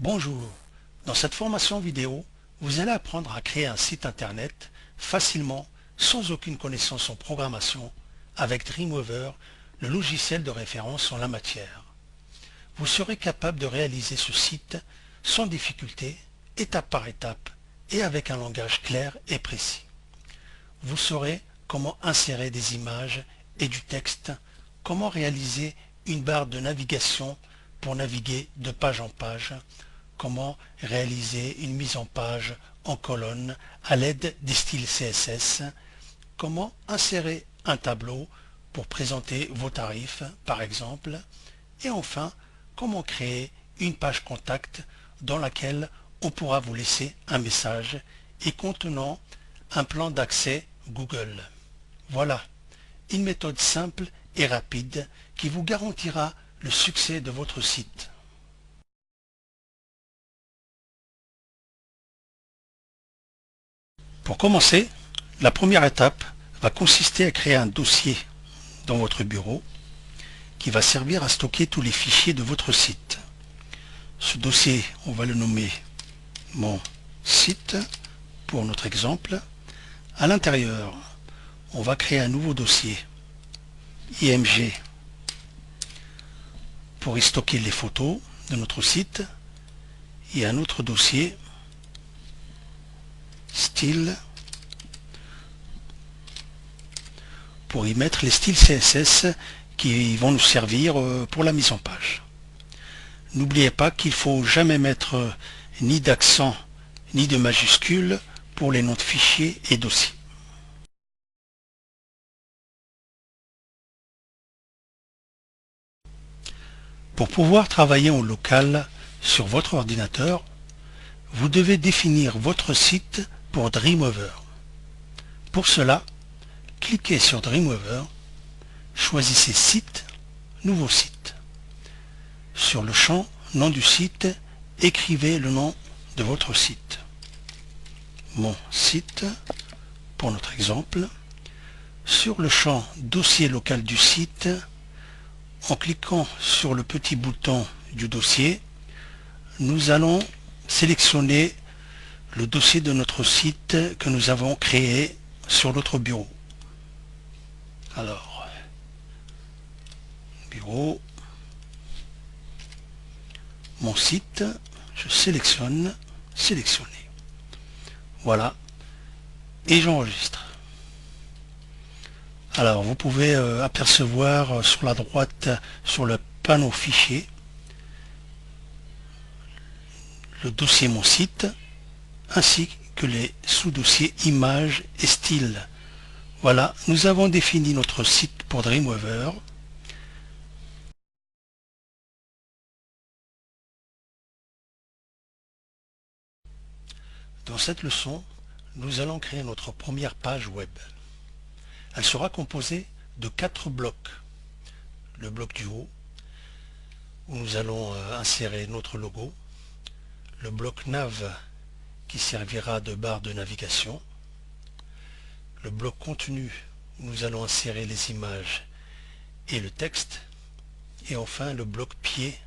Bonjour, dans cette formation vidéo, vous allez apprendre à créer un site internet facilement, sans aucune connaissance en programmation, avec Dreamweaver, le logiciel de référence en la matière. Vous serez capable de réaliser ce site sans difficulté, étape par étape, et avec un langage clair et précis. Vous saurez comment insérer des images et du texte, comment réaliser une barre de navigation pour naviguer de page en page, comment réaliser une mise en page en colonne à l'aide des styles CSS, comment insérer un tableau pour présenter vos tarifs par exemple, et enfin comment créer une page contact dans laquelle on pourra vous laisser un message et contenant un plan d'accès Google. Voilà, une méthode simple et rapide qui vous garantira le succès de votre site. Pour commencer, la première étape va consister à créer un dossier dans votre bureau qui va servir à stocker tous les fichiers de votre site. Ce dossier, on va le nommer mon site pour notre exemple. À l'intérieur, on va créer un nouveau dossier IMG pour y stocker les photos de notre site et un autre dossier style pour y mettre les styles CSS qui vont nous servir pour la mise en page. N'oubliez pas qu'il ne faut jamais mettre ni d'accent ni de majuscules pour les noms de fichiers et dossiers. Pour pouvoir travailler en local sur votre ordinateur, vous devez définir votre site pour Dreamweaver. Pour cela, cliquez sur Dreamweaver, choisissez Site, Nouveau site. Sur le champ Nom du site, écrivez le nom de votre site. Mon site, pour notre exemple. Sur le champ Dossier local du site, en cliquant sur le petit bouton du dossier, nous allons sélectionner le dossier de notre site que nous avons créé sur notre bureau. Alors, bureau, mon site, je sélectionne, sélectionner. Voilà, et j'enregistre. Alors, vous pouvez apercevoir sur la droite, sur le panneau fichier, le dossier mon site, ainsi que les sous-dossiers images et styles. Voilà, nous avons défini notre site pour Dreamweaver. Dans cette leçon, nous allons créer notre première page web. Elle sera composée de 4 blocs. Le bloc du haut, où nous allons insérer notre logo. Le bloc nav, qui servira de barre de navigation. Le bloc contenu, où nous allons insérer les images et le texte. Et enfin, le bloc pied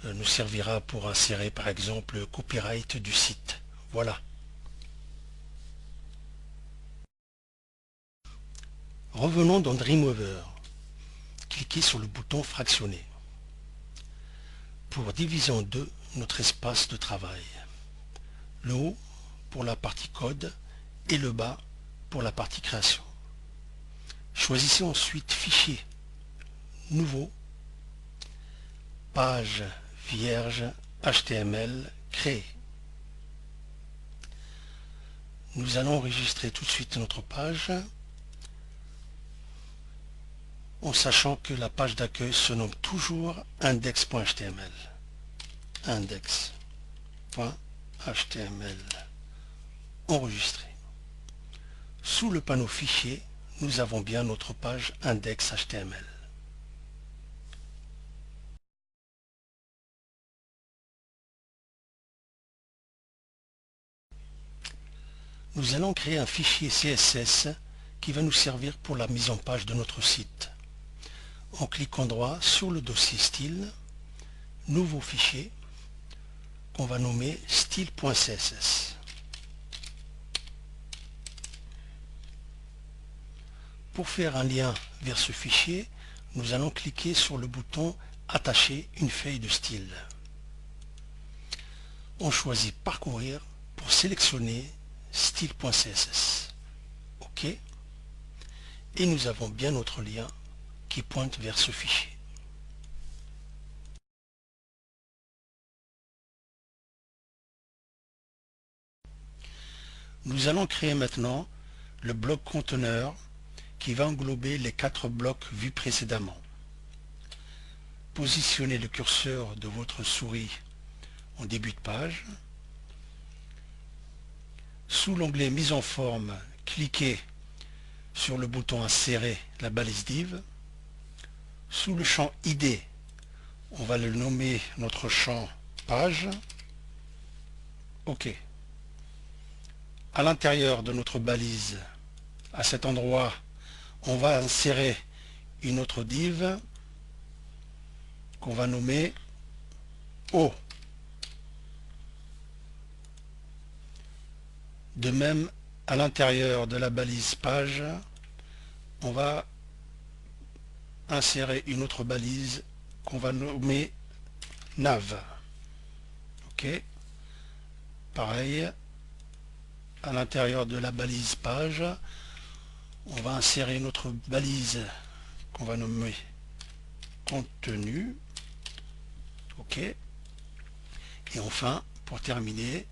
nous servira pour insérer par exemple le copyright du site. Voilà. Revenons dans Dreamweaver. Cliquez sur le bouton fractionner pour diviser en deux notre espace de travail. Le haut pour la partie code et le bas pour la partie création. Choisissez ensuite Fichier, Nouveau, Page vierge HTML créée. Nous allons enregistrer tout de suite notre page en sachant que la page d'accueil se nomme toujours index.html. Index.html. Enregistré. Sous le panneau Fichier, nous avons bien notre page index.html. Nous allons créer un fichier CSS qui va nous servir pour la mise en page de notre site. En cliquant droit sur le dossier style, nouveau fichier, qu'on va nommer style.css. Pour faire un lien vers ce fichier, nous allons cliquer sur le bouton Attacher une feuille de style. On choisit Parcourir pour sélectionner style.css. OK. Et nous avons bien notre lien qui pointe vers ce fichier. Nous allons créer maintenant le bloc conteneur qui va englober les 4 blocs vus précédemment. Positionnez le curseur de votre souris en début de page. Sous l'onglet Mise en forme, cliquez sur le bouton Insérer la balise div. Sous le champ ID, on va le nommer notre champ page. OK. À l'intérieur de notre balise, à cet endroit, on va insérer une autre div qu'on va nommer O. De même, à l'intérieur de la balise page, on va insérer une autre balise qu'on va nommer nav. OK. Pareil, à l'intérieur de la balise page, on va insérer une autre balise qu'on va nommer contenu. OK. Et enfin, pour terminer,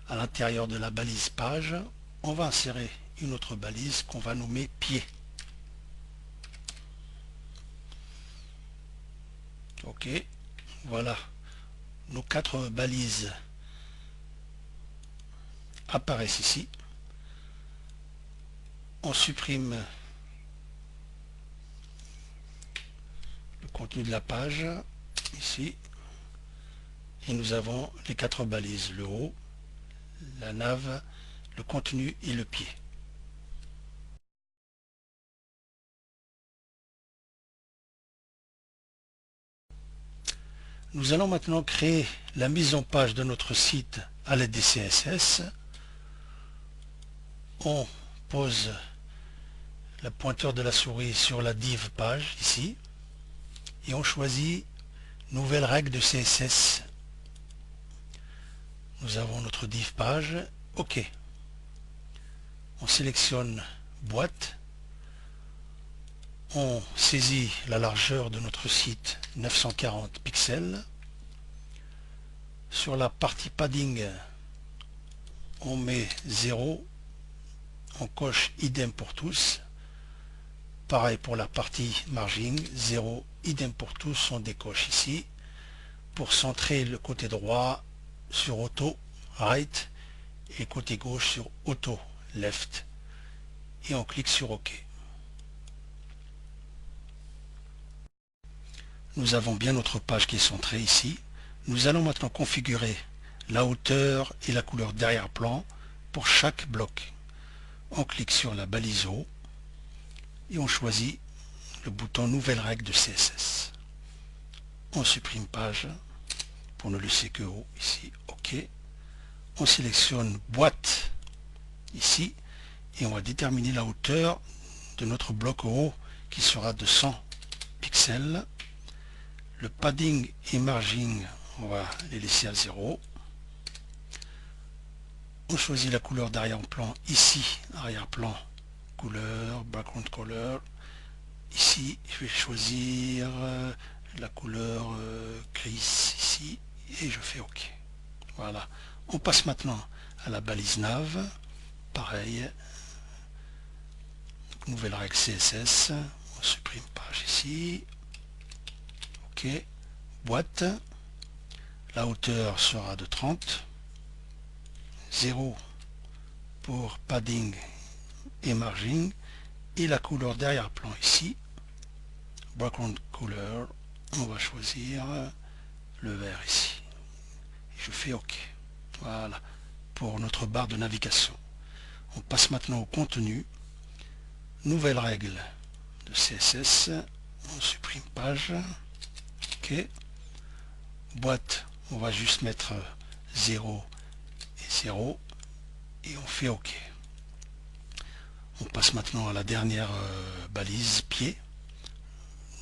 à l'intérieur de la balise page, on va insérer une autre balise qu'on va nommer pied. OK. Voilà. Nos 4 balises apparaissent ici. On supprime le contenu de la page ici et nous avons les 4 balises, le haut, la nav, le contenu et le pied. Nous allons maintenant créer la mise en page de notre site à l'aide des CSS. On pose le pointeur de la souris sur la div page ici et on choisit nouvelle règle de CSS. Nous avons notre div page. OK. On sélectionne boîte. On saisit la largeur de notre site 940 pixels. Sur la partie padding, on met 0. On coche idem pour tous. Pareil pour la partie margin, 0, idem pour tous, on décoche ici. Pour centrer le côté droit sur auto, right, et côté gauche sur auto, left. Et on clique sur OK. Nous avons bien notre page qui est centrée ici. Nous allons maintenant configurer la hauteur et la couleur d'arrière-plan pour chaque bloc. On clique sur la balise haut et on choisit le bouton Nouvelle règle de CSS. On supprime page pour ne laisser que haut ici. OK. On sélectionne boîte ici et on va déterminer la hauteur de notre bloc haut qui sera de 100 pixels. Le padding et margin, on va les laisser à 0. On choisit la couleur d'arrière-plan ici, arrière-plan, couleur, background color. Ici, je vais choisir la couleur gris ici et je fais OK. Voilà. On passe maintenant à la balise nav. Pareil. Nouvelle règle CSS. On supprime page ici. OK. Boîte. La hauteur sera de 30. 0 pour padding et margin. Et la couleur d'arrière-plan ici. Background color. On va choisir le vert ici. Et je fais OK. Voilà. Pour notre barre de navigation. On passe maintenant au contenu. Nouvelle règle de CSS. On supprime page. OK. Boîte, on va juste mettre 0 et 0 et on fait OK. On passe maintenant à la dernière balise pied.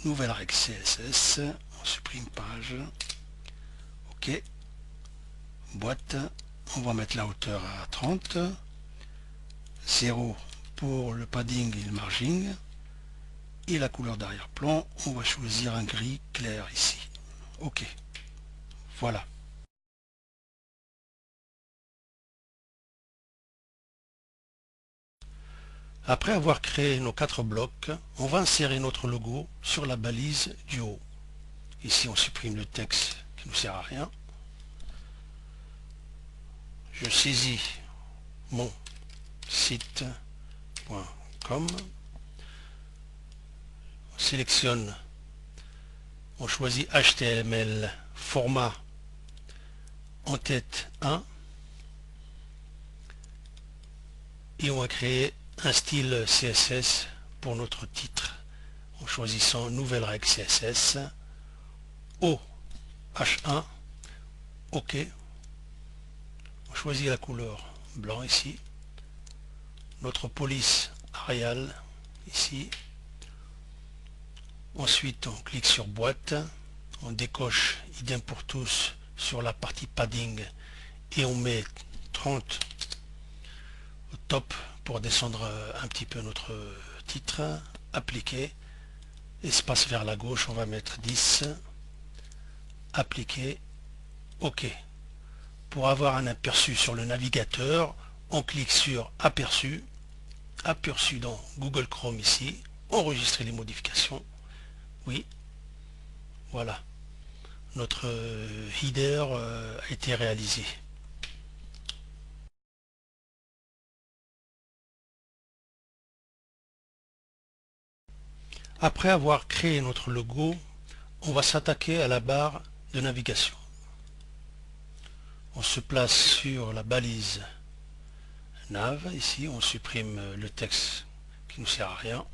Nouvelle règle CSS, on supprime page. OK. Boîte, on va mettre la hauteur à 30. 0 pour le padding et le margin. Et la couleur d'arrière-plan, on va choisir un gris clair ici. OK. Voilà. Après avoir créé nos 4 blocs, on va insérer notre logo sur la balise du haut. Ici, on supprime le texte qui ne nous sert à rien. Je saisis mon site.com. On sélectionne, on choisit HTML format en tête 1 et on va créer un style CSS pour notre titre en choisissant nouvelle règle CSS OH1. OK. On choisit la couleur blanc ici. Notre police Arial ici. Ensuite on clique sur boîte, on décoche idem pour tous sur la partie padding et on met 30 au top pour descendre un petit peu notre titre. Appliquer, espace vers la gauche, on va mettre 10. Appliquer, OK. Pour avoir un aperçu sur le navigateur, on clique sur aperçu, aperçu dans Google Chrome ici, enregistrer les modifications. Oui, voilà, notre header a été réalisé. Après avoir créé notre logo, on va s'attaquer à la barre de navigation. On se place sur la balise nav, ici on supprime le texte qui ne nous sert à rien.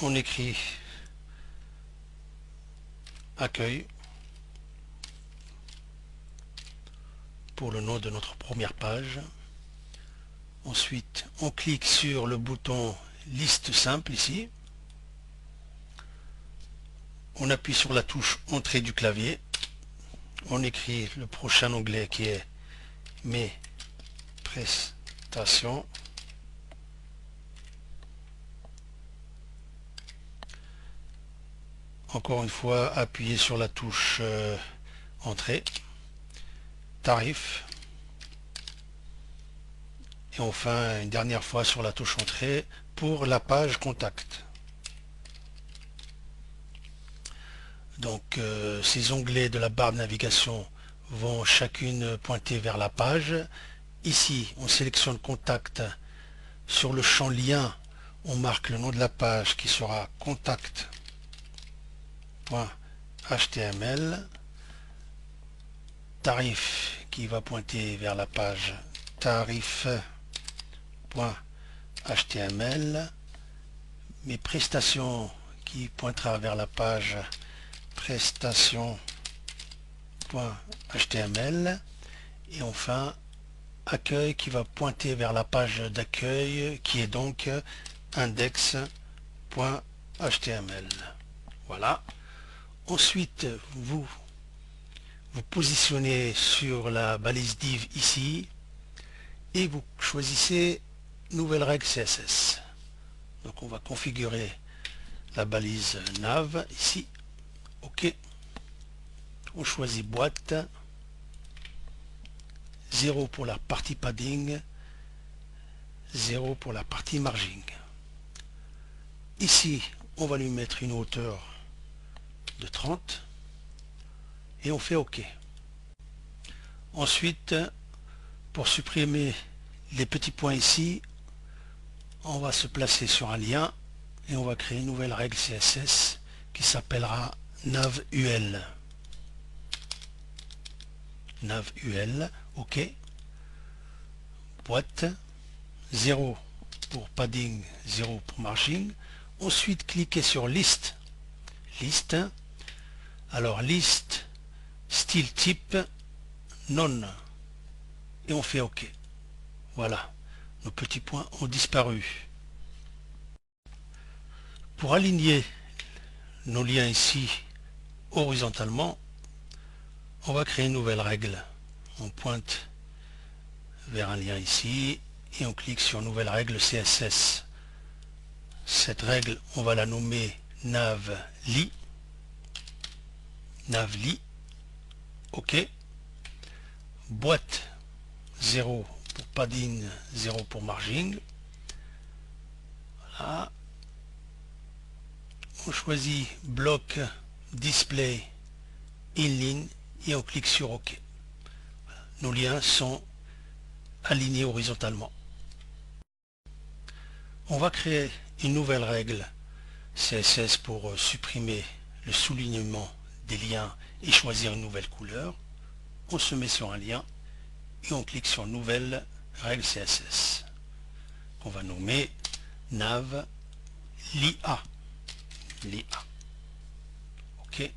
On écrit accueil pour le nom de notre première page. Ensuite, on clique sur le bouton liste simple ici. On appuie sur la touche entrée du clavier. On écrit le prochain onglet qui est mes prestations. Encore une fois, appuyez sur la touche entrée, tarif, et enfin une dernière fois sur la touche entrée pour la page contact. Donc ces onglets de la barre de navigation vont chacune pointer vers la page. Ici, on sélectionne contact. Sur le champ lien, on marque le nom de la page qui sera contact.html. Tarif qui va pointer vers la page tarif.html. Mes prestations qui pointera vers la page prestations.html. Et enfin accueil qui va pointer vers la page d'accueil qui est donc index.html. Voilà. Ensuite, vous positionnez sur la balise div ici et vous choisissez nouvelle règle CSS. Donc on va configurer la balise nav ici. OK. On choisit boîte. 0 pour la partie padding, 0 pour la partie margin. Ici, on va lui mettre une hauteur de 30 et on fait OK. Ensuite, pour supprimer les petits points ici, on va se placer sur un lien et on va créer une nouvelle règle CSS qui s'appellera navul. Navul, OK. Boîte, 0 pour padding, 0 pour margin. Ensuite, cliquez sur liste. Liste. Alors liste, style type, none. Et on fait OK. Voilà, nos petits points ont disparu. Pour aligner nos liens ici horizontalement, on va créer une nouvelle règle. On pointe vers un lien ici et on clique sur nouvelle règle CSS. Cette règle, on va la nommer navli. Navli. OK. Boîte 0 pour padding, 0 pour margin. Voilà. On choisit bloc display inline et on clique sur OK. Voilà. Nos liens sont alignés horizontalement. On va créer une nouvelle règle CSS pour supprimer le soulignement des liens et choisir une nouvelle couleur. On se met sur un lien et on clique sur nouvelle règle CSS qu'on va nommer nav lia. OK.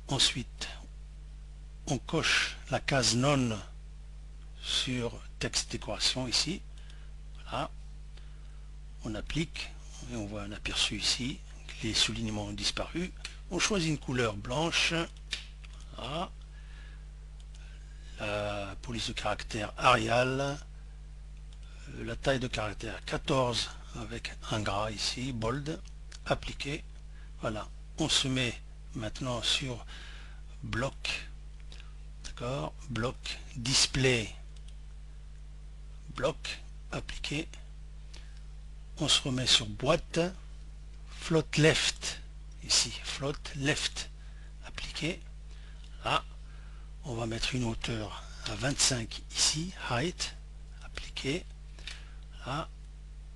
Ensuite, on coche la case non sur texte décoration ici. Voilà. On applique et on voit un aperçu ici. Les soulignements ont disparu. On choisit une couleur blanche. Voilà. La police de caractère Arial. La taille de caractère 14 avec un gras ici, bold. Appliquer. Voilà. On se met maintenant sur bloc. D'accord. Bloc display. Bloc. Appliquer. On se remet sur boîte. Float left. Ici. Float left. Appliquer. Là. On va mettre une hauteur à 25 ici. Height. Appliquer. Là.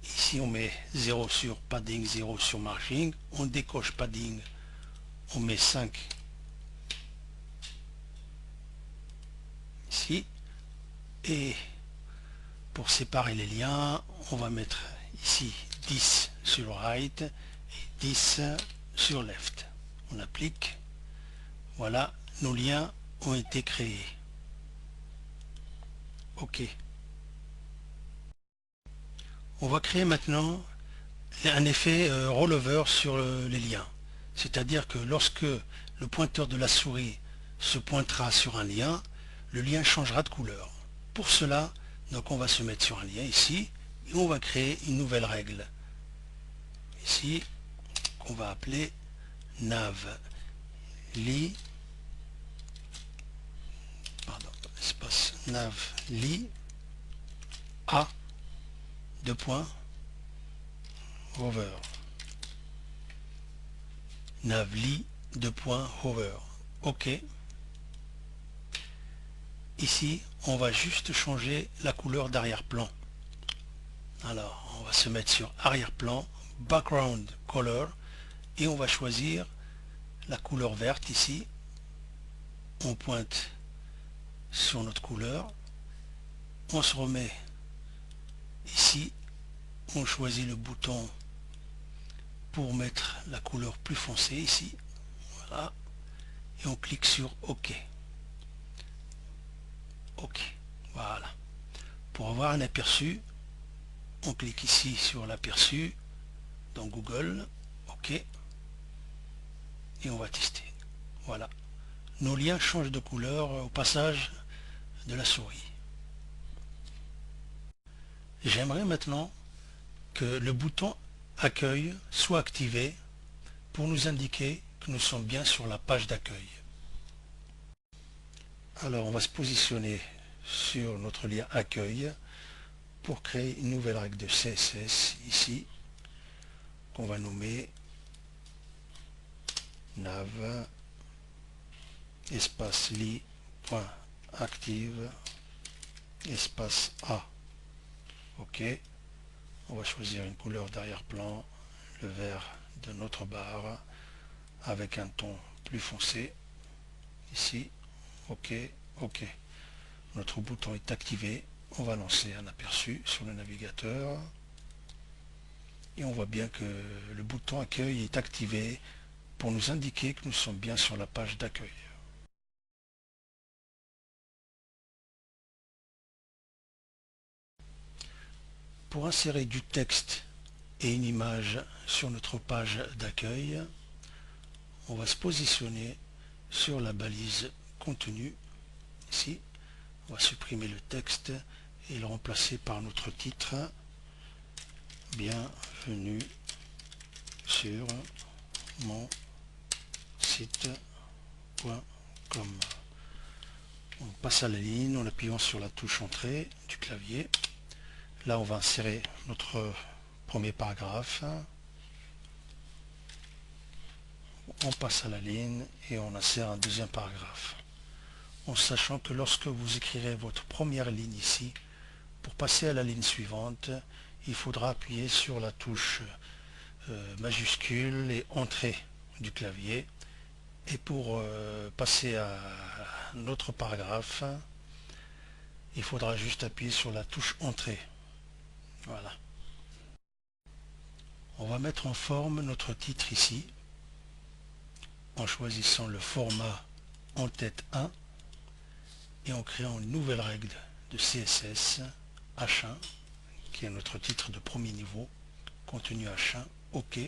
Ici on met 0 sur padding, 0 sur margin. On décoche padding. On met 5 ici. Et pour séparer les liens, on va mettre ici 10 sur right et 10 sur left. On applique. Voilà, nos liens ont été créés. OK. On va créer maintenant un effet rollover sur les liens. C'est-à-dire que lorsque le pointeur de la souris se pointera sur un lien, le lien changera de couleur. Pour cela, donc on va se mettre sur un lien ici et on va créer une nouvelle règle. Ici, qu'on va appeler navli, espace navli a hover. Navli hover. OK. Ici, on va juste changer la couleur d'arrière-plan. Alors, on va se mettre sur arrière-plan, background color, et on va choisir la couleur verte ici. On pointe sur notre couleur. On se remet ici. On choisit le bouton pour mettre la couleur plus foncée ici. Voilà. Et on clique sur OK. OK. Voilà. Pour avoir un aperçu, on clique ici sur l'aperçu dans Google. OK. Et on va tester. Voilà. Nos liens changent de couleur au passage de la souris. J'aimerais maintenant que le bouton accueil soit activé pour nous indiquer que nous sommes bien sur la page d'accueil. Alors on va se positionner sur notre lien accueil pour créer une nouvelle règle de CSS ici qu'on va nommer nav espace li.active espace A. OK. On va choisir une couleur d'arrière-plan, le vert de notre barre avec un ton plus foncé ici. OK. OK. Notre bouton est activé. On va lancer un aperçu sur le navigateur et on voit bien que le bouton accueil est activé pour nous indiquer que nous sommes bien sur la page d'accueil. Pour insérer du texte et une image sur notre page d'accueil, on va se positionner sur la balise contenu. Ici, on va supprimer le texte et le remplacer par notre titre. Bienvenue sur mon site.com. On passe à la ligne en appuyant sur la touche entrée du clavier. Là, on va insérer notre premier paragraphe. On passe à la ligne et on insère un deuxième paragraphe. En sachant que lorsque vous écrirez votre première ligne ici, pour passer à la ligne suivante, il faudra appuyer sur la touche majuscule et entrée du clavier. Et pour passer à notre paragraphe, il faudra juste appuyer sur la touche entrée. Voilà. On va mettre en forme notre titre ici, en choisissant le format en tête 1 et en créant une nouvelle règle de CSS H1, qui est notre titre de premier niveau, contenu H1, OK,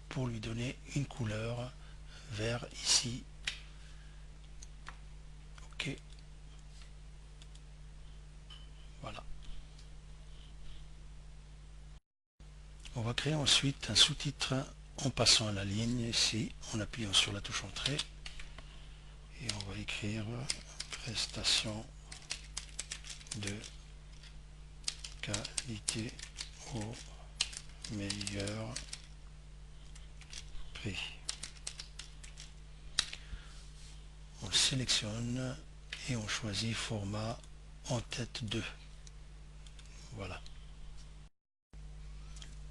pour lui donner une couleur vert ici. OK. Voilà. On va créer ensuite un sous-titre en passant à la ligne ici, en appuyant sur la touche entrée. Et on va écrire prestation de qualité au meilleur prix. On sélectionne et on choisit format en tête 2. Voilà.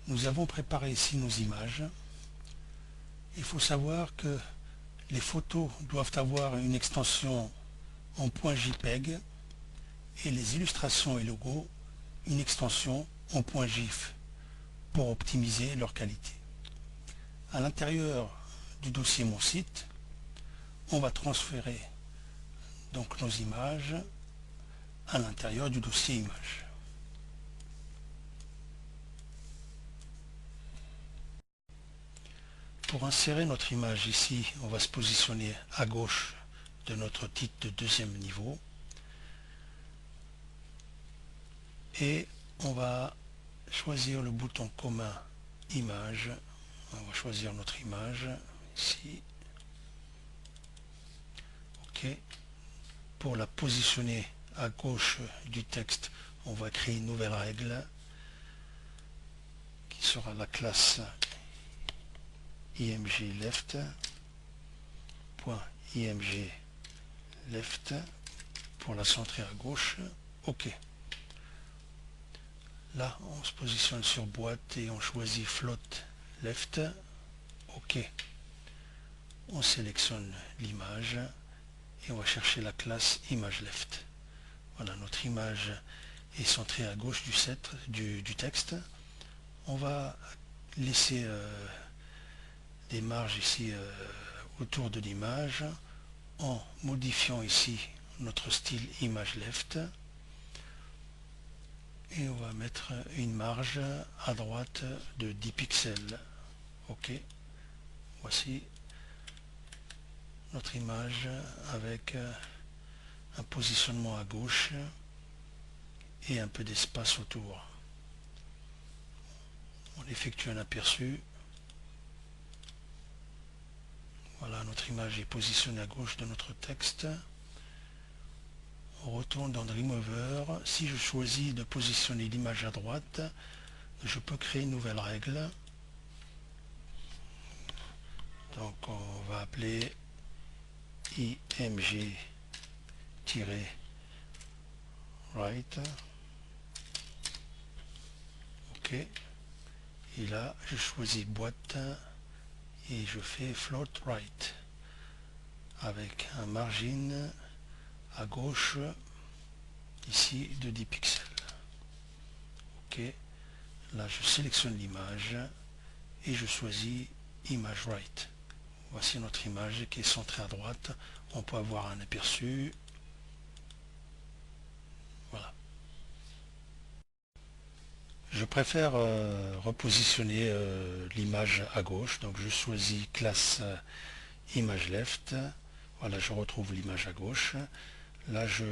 Nous avons préparé ici nos images. Il faut savoir que les photos doivent avoir une extension en .jpeg et les illustrations et logos une extension en .gif pour optimiser leur qualité. À l'intérieur du dossier Mon site, on va transférer donc nos images à l'intérieur du dossier Images. Pour insérer notre image ici, on va se positionner à gauche de notre titre de deuxième niveau et on va choisir le bouton commun Image. On va choisir notre image ici. OK. Pour la positionner à gauche du texte, on va créer une nouvelle règle qui sera la classe img left .img left pour la centrer à gauche. OK. Là, on se positionne sur boîte et on choisit float left. OK. On sélectionne l'image et on va chercher la classe image left. Voilà, notre image est centrée à gauche du texte. On va laisser des marges ici autour de l'image en modifiant ici notre style image left. Et on va mettre une marge à droite de 10 pixels. OK. Voici notre image avec un positionnement à gauche et un peu d'espace autour. On effectue un aperçu. Voilà, notre image est positionnée à gauche de notre texte. On retourne dans Dreamweaver. Si je choisis de positionner l'image à droite, je peux créer une nouvelle règle. Donc on va appeler img-right. OK. Et là, je choisis boîte et je fais float right avec un margin à gauche ici de 10 pixels. OK. Là, je sélectionne l'image et je choisis image right. Voici notre image qui est centrée à droite. On peut avoir un aperçu. Voilà. Je préfère repositionner l'image à gauche. Donc je choisis classe image left. Voilà, je retrouve l'image à gauche. Là, je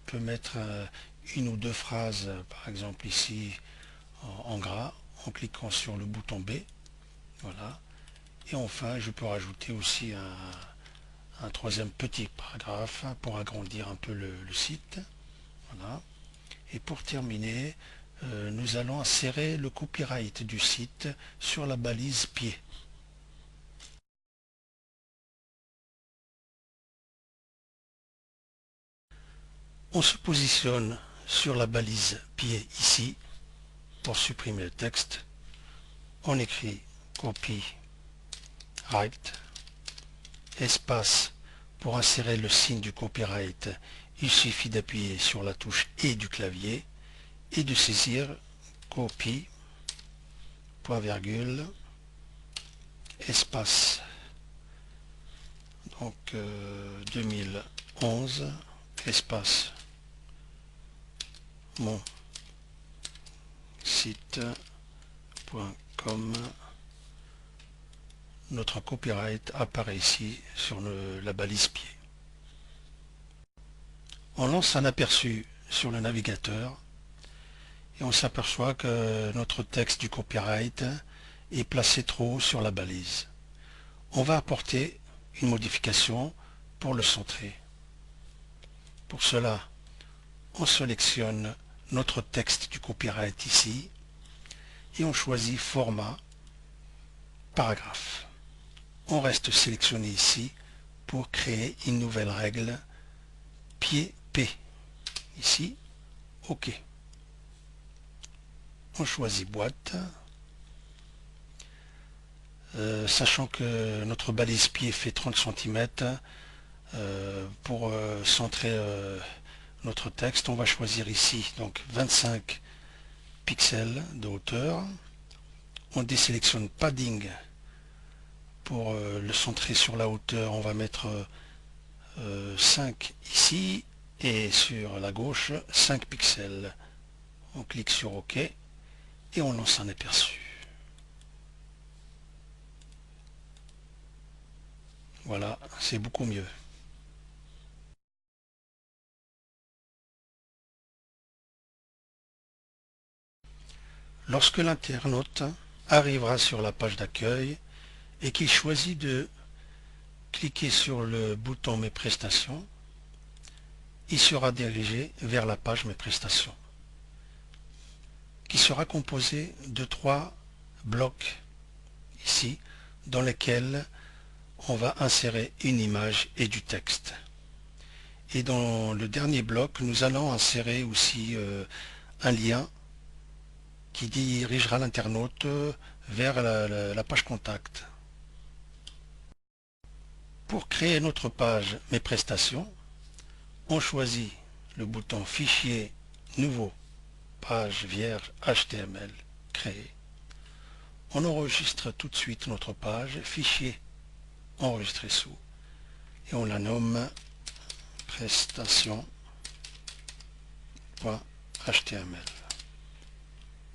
peux mettre une ou deux phrases, par exemple ici en gras, en cliquant sur le bouton B. Voilà. Et enfin, je peux rajouter aussi un troisième petit paragraphe pour agrandir un peu le site. Voilà. Et pour terminer, nous allons insérer le copyright du site sur la balise pied. On se positionne sur la balise pied ici pour supprimer le texte. On écrit copyright, espace pour insérer le signe du copyright. Il suffit d'appuyer sur la touche E du clavier et de saisir copy, point virgule, espace. Donc 2011, espace, mon site.com. Notre copyright apparaît ici sur la balise pied. On lance un aperçu sur le navigateur et on s'aperçoit que notre texte du copyright est placé trop haut sur la balise. On va apporter une modification pour le centrer. Pour cela, on sélectionne notre texte du copyright ici et on choisit format paragraphe. On reste sélectionné ici pour créer une nouvelle règle pied P. Ici, OK. On choisit boîte. Sachant que notre balise pied fait 30 cm, pour centrer notre texte, on va choisir ici donc 25 pixels de hauteur. On désélectionne padding pour le centrer sur la hauteur. On va mettre 5 ici et sur la gauche 5 pixels. On clique sur OK et on lance un aperçu. Voilà, c'est beaucoup mieux. Lorsque l'internaute arrivera sur la page d'accueil et qu'il choisit de cliquer sur le bouton Mes prestations, il sera dirigé vers la page Mes prestations, qui sera composée de 3 blocs ici, dans lesquels on va insérer une image et du texte. Et dans le dernier bloc, nous allons insérer aussi un lien qui dirigera l'internaute vers la page contact. Pour créer notre page Mes prestations, on choisit le bouton Fichier, Nouveau, Page vierge HTML, Créer. On enregistre tout de suite notre page, Fichier, Enregistrer sous, et on la nomme Prestation.html.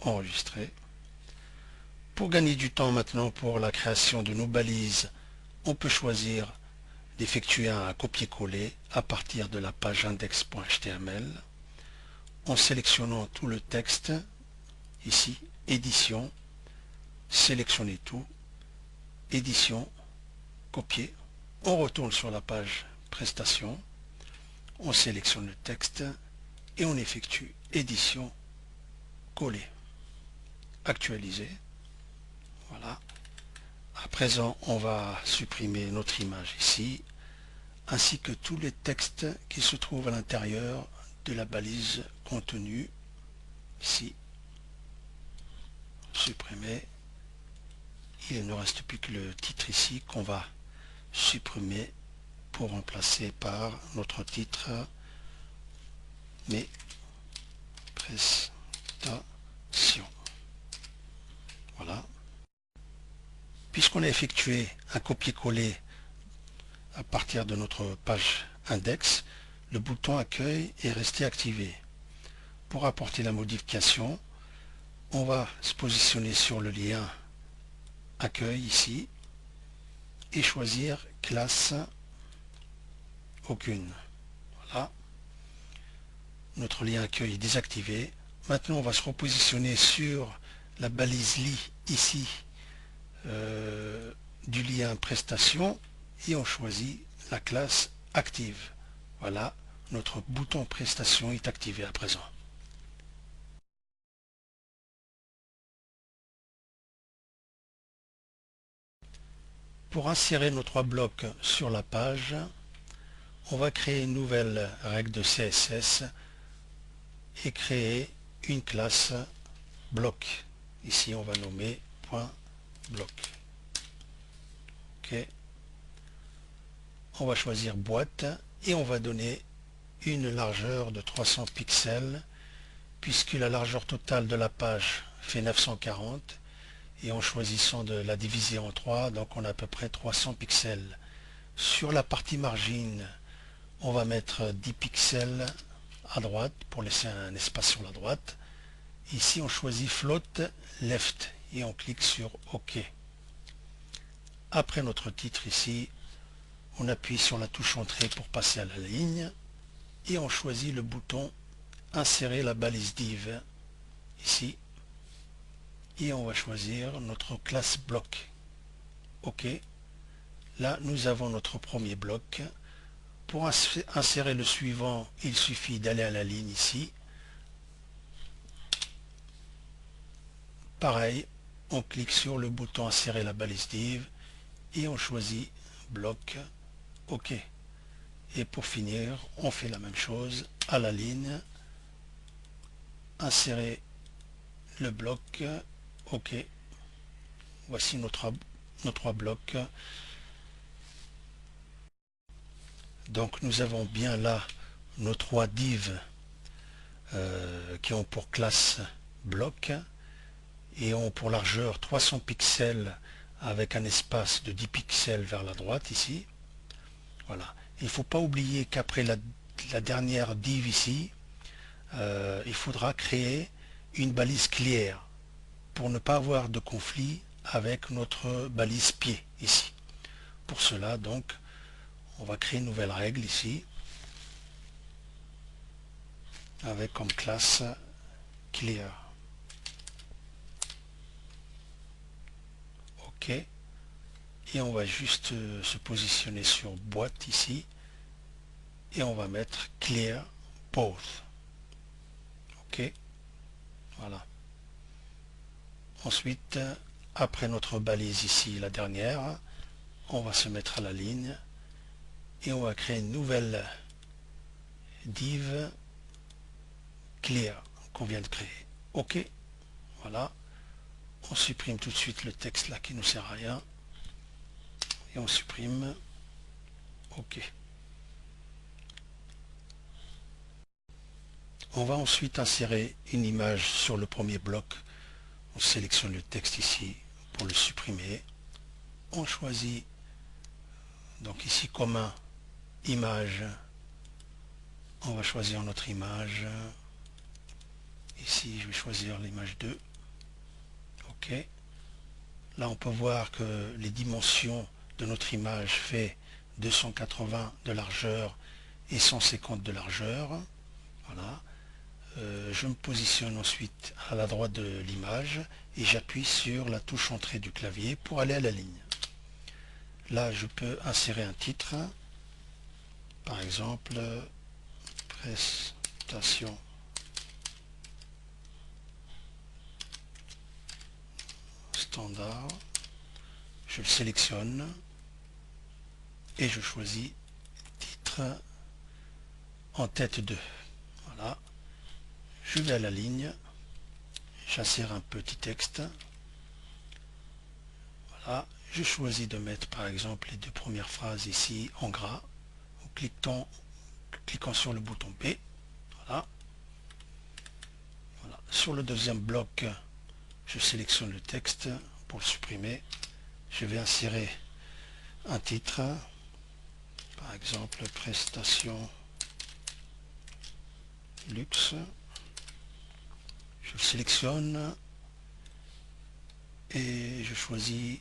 Enregistrer. Pour gagner du temps maintenant pour la création de nos balises, on peut choisir d'effectuer un copier-coller à partir de la page index.html en sélectionnant tout le texte, ici, édition, sélectionner tout, édition, copier. On retourne sur la page prestations, on sélectionne le texte et on effectue édition, coller, actualiser. Voilà. À présent, on va supprimer notre image ici, ainsi que tous les textes qui se trouvent à l'intérieur de la balise contenu, ici, supprimer. Il ne reste plus que le titre ici qu'on va supprimer pour remplacer par notre titre Mes prestations. Voilà. Puisqu'on a effectué un copier-coller à partir de notre page index, le bouton accueil est resté activé. Pour apporter la modification, on va se positionner sur le lien accueil ici et choisir classe aucune. Voilà, notre lien accueil est désactivé. Maintenant on va se repositionner sur la balise lit ici du lien prestation et on choisit la classe active. Voilà, notre bouton prestation est activé à présent. Pour insérer nos trois blocs sur la page, on va créer une nouvelle règle de CSS et créer une classe bloc. Ici on va nommer point bloc. Ok. On va choisir boîte et on va donner une largeur de 300 pixels puisque la largeur totale de la page fait 940 et en choisissant de la diviser en 3, donc on a à peu près 300 pixels. Sur la partie margine, on va mettre 10 pixels à droite pour laisser un espace sur la droite. Ici on choisit float left et on clique sur OK. Après notre titre ici, on appuie sur la touche entrée pour passer à la ligne et on choisit le bouton insérer la balise div ici et on va choisir notre classe bloc. OK. Là nous avons notre premier bloc. Pour insérer le suivant, il suffit d'aller à la ligne ici. Pareil, on clique sur le bouton insérer la balise div et on choisit bloc. OK. Et pour finir, on fait la même chose à la ligne. Insérer le bloc. OK. Voici nos trois blocs. Donc nous avons bien là nos trois divs qui ont pour classe bloc et ont pour largeur 300 pixels avec un espace de 10 pixels vers la droite ici. Voilà. Il ne faut pas oublier qu'après la dernière div ici, il faudra créer une balise clear pour ne pas avoir de conflit avec notre balise pied ici. Pour cela, donc, on va créer une nouvelle règle ici avec comme classe clear. OK. Et on va juste se positionner sur boîte ici et on va mettre clear both. OK. Voilà. Ensuite, après notre balise ici, la dernière, on va se mettre à la ligne et on va créer une nouvelle div clear qu'on vient de créer. OK. Voilà. On supprime tout de suite le texte là qui ne nous sert à rien. Et on supprime. OK. On va ensuite insérer une image sur le premier bloc. On sélectionne le texte ici pour le supprimer. On choisit donc ici commun, image. On va choisir notre image. Ici, je vais choisir l'image 2. OK. Là, on peut voir que les dimensions de notre image fait 280 de largeur et 150 de largeur. Voilà. Je me positionne ensuite à la droite de l'image et j'appuie sur la touche entrée du clavier pour aller à la ligne. Là, je peux insérer un titre, par exemple, prestation standard. Je le sélectionne et je choisis titre en tête 2. Voilà. Je vais à la ligne, j'insère un petit texte. Voilà. Je choisis de mettre par exemple les deux premières phrases ici en gras en cliquant sur le bouton B. Voilà. Voilà. Sur le deuxième bloc, je sélectionne le texte pour le supprimer. Je vais insérer un titre. par exemple prestation luxe, je le sélectionne et je choisis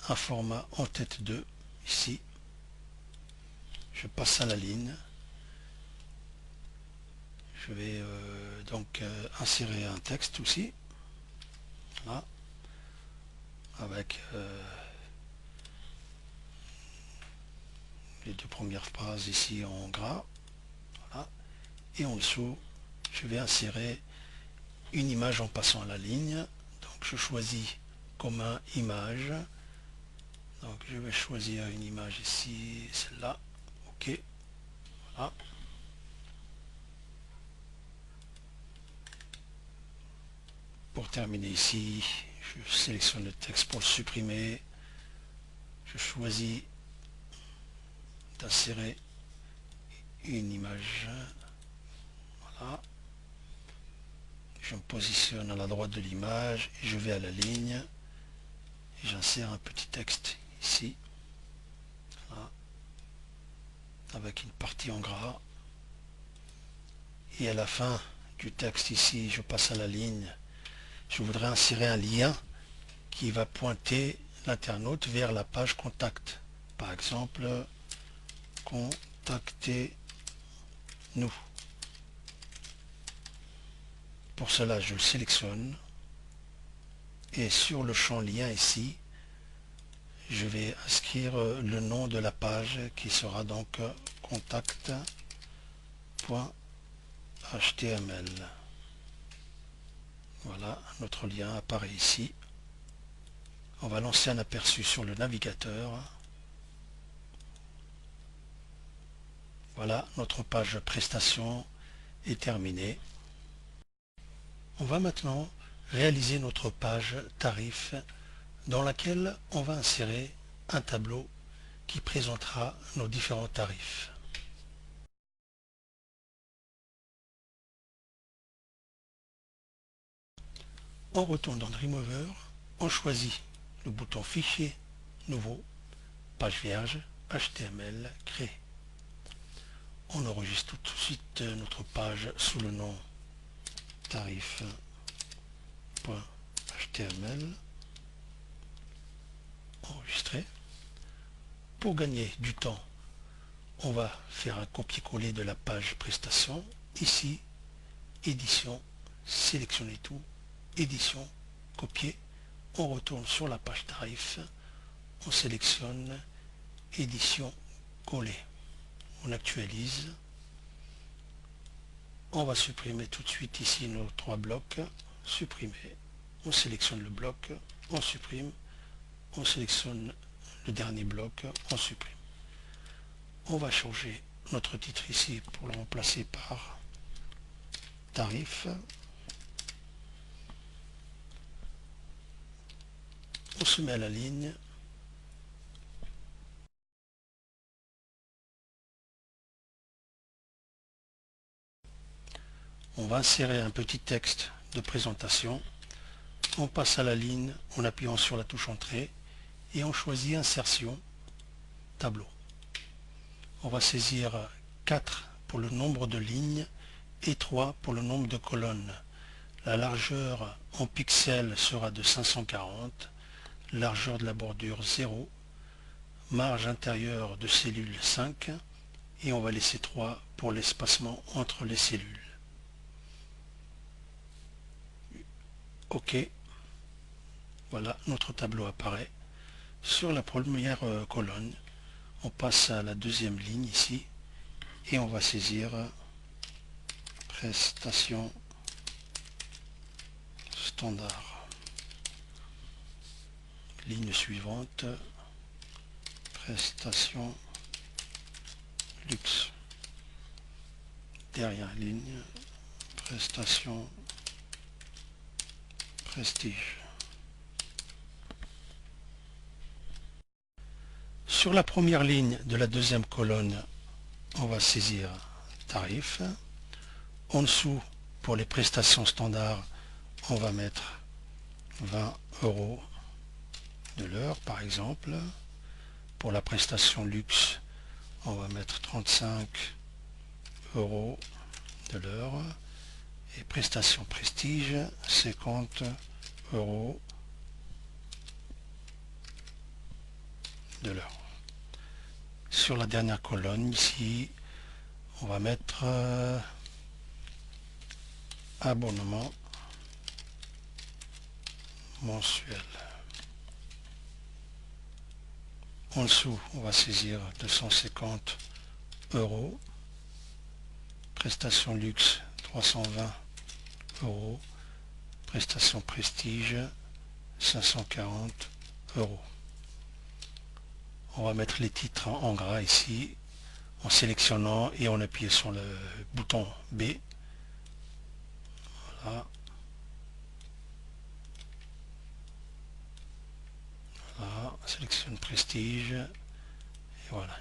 un format en tête 2 ici, je passe à la ligne, je vais donc insérer un texte aussi, là, avec les 2 premières phrases ici en gras, voilà. Et en dessous je vais insérer une image en passant à la ligne, donc je choisis commun image, donc je vais choisir une image ici, celle-là, ok, voilà. Pour terminer ici, je sélectionne le texte pour le supprimer, je choisis d'insérer une image, voilà, je me positionne à la droite de l'image, je vais à la ligne, et j'insère un petit texte ici, voilà, avec une partie en gras, et à la fin du texte ici, je passe à la ligne, je voudrais insérer un lien qui va pointer l'internaute vers la page contact, par exemple contactez-nous. Pour cela, je le sélectionne et sur le champ lien ici, je vais inscrire le nom de la page qui sera donc contact.html. Voilà, notre lien apparaît ici. On va lancer un aperçu sur le navigateur. Voilà, notre page prestation est terminée. On va maintenant réaliser notre page tarif dans laquelle on va insérer un tableau qui présentera nos différents tarifs. On retourne dans Dreamweaver, on choisit le bouton Fichier, Nouveau, Page vierge, HTML, Créer. On enregistre tout de suite notre page sous le nom tarif.html. Enregistrer. Pour gagner du temps, on va faire un copier-coller de la page prestation. Ici, édition, sélectionner tout, édition, copier. On retourne sur la page tarif, on sélectionne édition, coller. On actualise. On va supprimer tout de suite ici nos 3 blocs. Supprimer. On sélectionne le bloc, on supprime. On sélectionne le dernier bloc, on supprime. On va changer notre titre ici pour le remplacer par tarif. On se met à la ligne. On va insérer un petit texte de présentation. On passe à la ligne en appuyant sur la touche entrée et on choisit insertion, tableau. On va saisir 4 pour le nombre de lignes et 3 pour le nombre de colonnes. La largeur en pixels sera de 540, largeur de la bordure 0, marge intérieure de cellule 5 et on va laisser 3 pour l'espacement entre les cellules. OK. Voilà, notre tableau apparaît. Sur la première colonne, on passe à la deuxième ligne ici et on va saisir prestation standard. Ligne suivante, prestation luxe. Dernière ligne, prestation prestige. Sur la première ligne de la deuxième colonne, on va saisir tarif. En dessous, pour les prestations standards, on va mettre 20 € de l'heure par exemple. Pour la prestation luxe, On va mettre 35 euros de l'heure. Et prestation prestige, 50 euros de l'heure. Sur la dernière colonne ici, on va mettre abonnement mensuel. En dessous, on va saisir 250 euros. Prestation luxe, 320 euros. Prestation prestige, 540 euros. On va mettre les titres en gras ici, en sélectionnant et en appuyant sur le bouton B. Voilà. Voilà. Sélectionne prestige. Et voilà.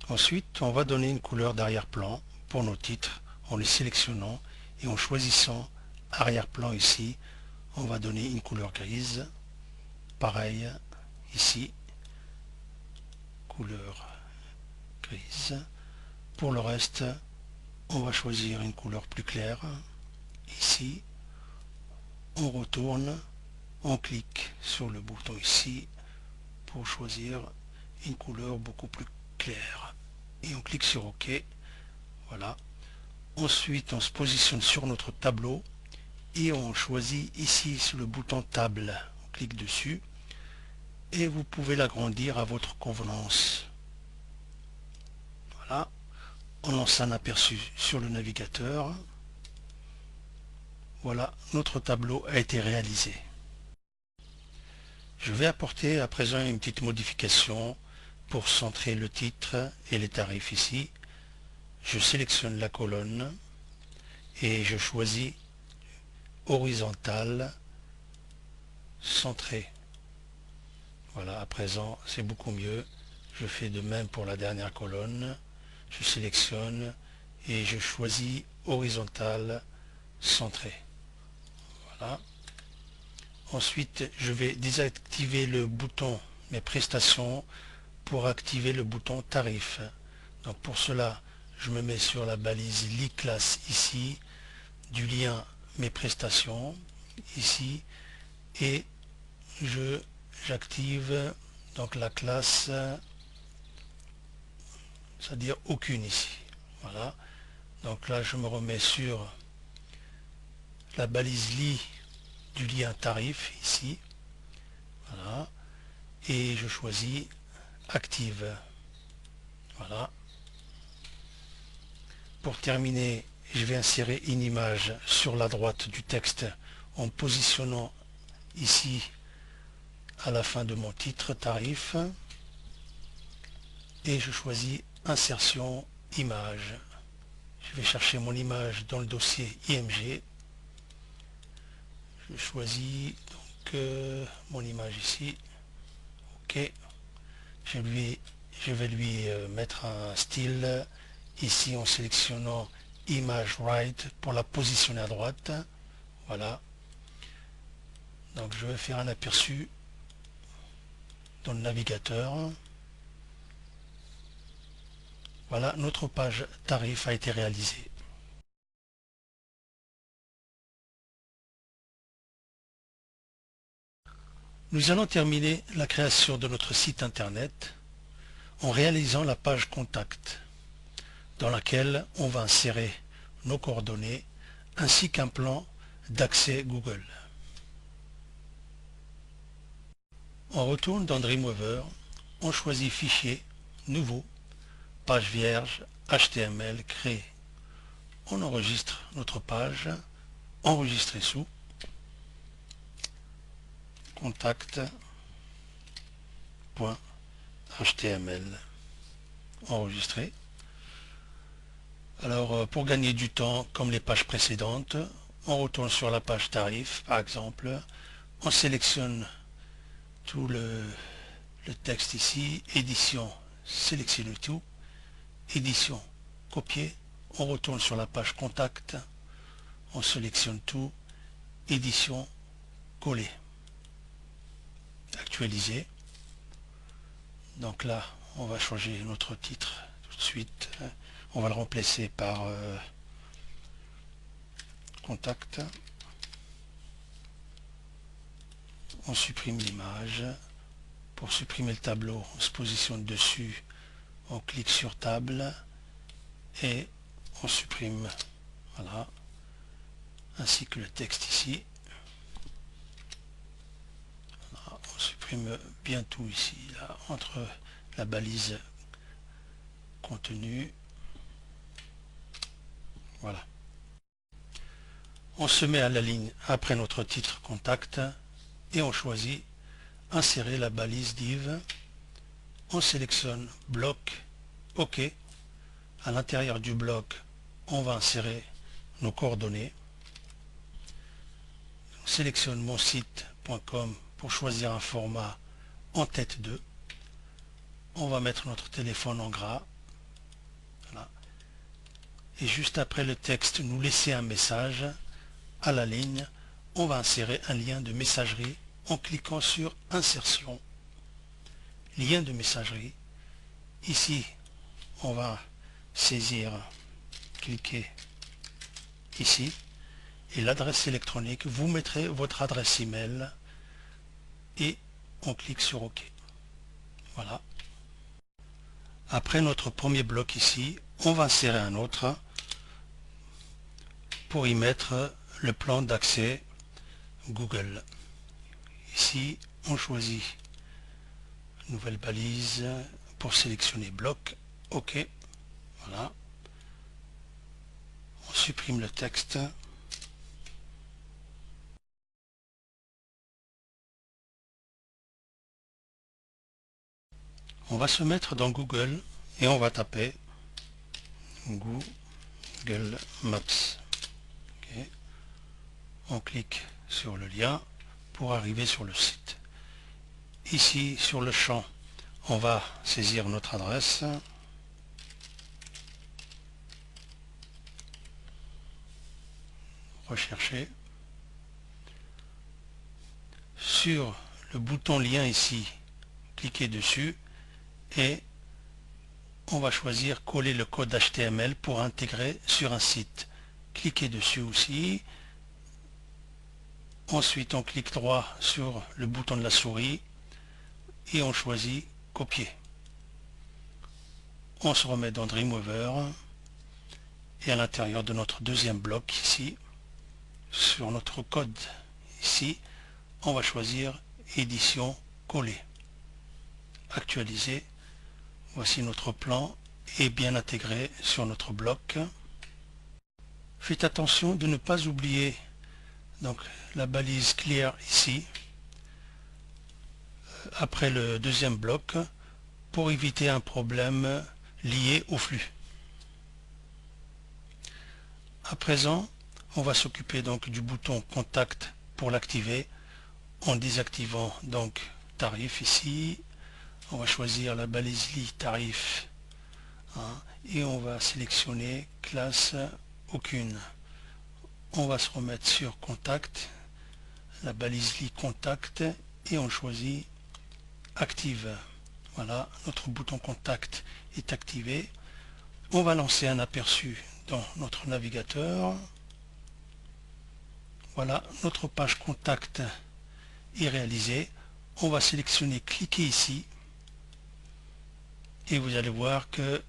Ensuite, on va donner une couleur d'arrière-plan pour nos titres en les sélectionnant et en choisissant arrière-plan ici. On va donner une couleur grise. Pareil ici, couleur grise. Pour le reste, on va choisir une couleur plus claire. Ici, on retourne, on clique sur le bouton ici pour choisir une couleur beaucoup plus claire. Et on clique sur OK. Voilà. Ensuite, on se positionne sur notre tableau et on choisit ici sur le bouton table. On clique dessus et vous pouvez l'agrandir à votre convenance. Voilà. On lance un aperçu sur le navigateur. Voilà, notre tableau a été réalisé. Je vais apporter à présent une petite modification pour centrer le titre et les tarifs ici. Je sélectionne la colonne et je choisis horizontal centré. Voilà, à présent c'est beaucoup mieux. Je fais de même pour la dernière colonne. Je sélectionne et je choisis horizontal centré. Voilà. Ensuite, je vais désactiver le bouton mes prestations pour activer le bouton tarif. Donc pour cela, je me mets sur la balise Li-classe ici, du lien mes prestations ici, et j'active donc la classe, c'est-à-dire aucune ici. Voilà. Donc là, je me remets sur la balise Li du lien tarif ici. Voilà. Et je choisis active. Voilà. Pour terminer, je vais insérer une image sur la droite du texte en positionnant ici à la fin de mon titre tarif et je choisis insertion image. Je vais chercher mon image dans le dossier IMG. Je choisis donc mon image ici. OK. Je vais lui mettre un style ici en sélectionnant image right pour la positionner à droite. Voilà. Donc je vais faire un aperçu dans le navigateur. Voilà, notre page tarif a été réalisée. Nous allons terminer la création de notre site internet en réalisant la page contact dans laquelle on va insérer nos coordonnées ainsi qu'un plan d'accès Google. On retourne dans Dreamweaver, on choisit Fichier, Nouveau, Page vierge, HTML créé. On enregistre notre page, enregistrer sous, contact.html, enregistrer. Alors pour gagner du temps, comme les pages précédentes, on retourne sur la page tarif par exemple, on sélectionne tout le texte ici, édition, sélectionne tout, édition, copier, on retourne sur la page contact, on sélectionne tout, édition, coller, actualiser. Donc là, on va changer notre titre tout de suite. On va le remplacer par contact. On supprime l'image. Pour supprimer le tableau, on se positionne dessus, on clique sur table et on supprime, voilà, ainsi que le texte ici. Voilà, on supprime bien tout ici, là, entre la balise contenu. Voilà. On se met à la ligne après notre titre contact et on choisit insérer la balise div. On sélectionne bloc, OK. À l'intérieur du bloc, on va insérer nos coordonnées. On sélectionne mon site.com pour choisir un format en tête 2. On va mettre notre téléphone en gras. Voilà. Et juste après le texte, nous laisser un message. À la ligne, on va insérer un lien de messagerie en cliquant sur Insertion. Lien de messagerie. Ici, on va saisir, cliquer ici. Et l'adresse électronique, vous mettrez votre adresse email et on clique sur OK. Voilà. Après notre premier bloc ici, on va insérer un autre pour y mettre le plan d'accès Google. Ici, on choisit nouvelle balise pour sélectionner bloc. OK. Voilà. On supprime le texte. On va se mettre dans Google et on va taper Google Maps. Okay. On clique sur le lien pour arriver sur le site. Ici, sur le champ, on va saisir notre adresse. Rechercher. Sur le bouton lien ici, cliquez dessus et on va choisir coller le code HTML pour intégrer sur un site. Cliquez dessus aussi. Ensuite, on clique droit sur le bouton de la souris et on choisit copier. On se remet dans Dreamweaver et à l'intérieur de notre deuxième bloc ici, sur notre code ici, on va choisir édition coller. Actualiser. Voici notre plan est bien intégré sur notre bloc. Faites attention de ne pas oublier donc la balise clear ici après le deuxième bloc pour éviter un problème lié au flux. À présent, on va s'occuper donc du bouton contact pour l'activer en désactivant donc tarif ici. On va choisir la balise li tarif et on va sélectionner classe aucune. On va se remettre sur contact, la balise li contact et on choisit active. Voilà, notre bouton contact est activé. On va lancer un aperçu dans notre navigateur. Voilà, notre page contact est réalisée. On va sélectionner cliquer ici et vous allez voir que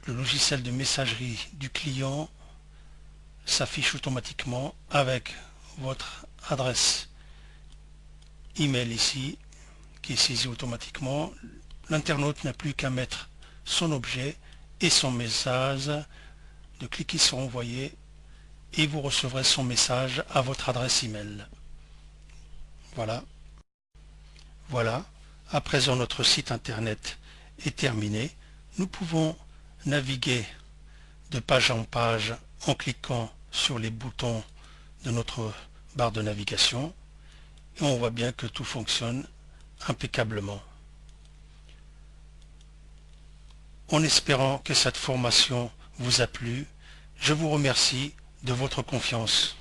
le logiciel de messagerie du client s'affiche automatiquement avec votre adresse email ici qui est saisie automatiquement. L'internaute n'a plus qu'à mettre son objet et son message, de cliquer sur envoyer et vous recevrez son message à votre adresse email. Voilà. Voilà. À présent, notre site internet est terminé. Nous pouvons naviguer de page en page en cliquant sur les boutons de notre barre de navigation et on voit bien que tout fonctionne impeccablement. En espérant que cette formation vous a plu, je vous remercie de votre confiance.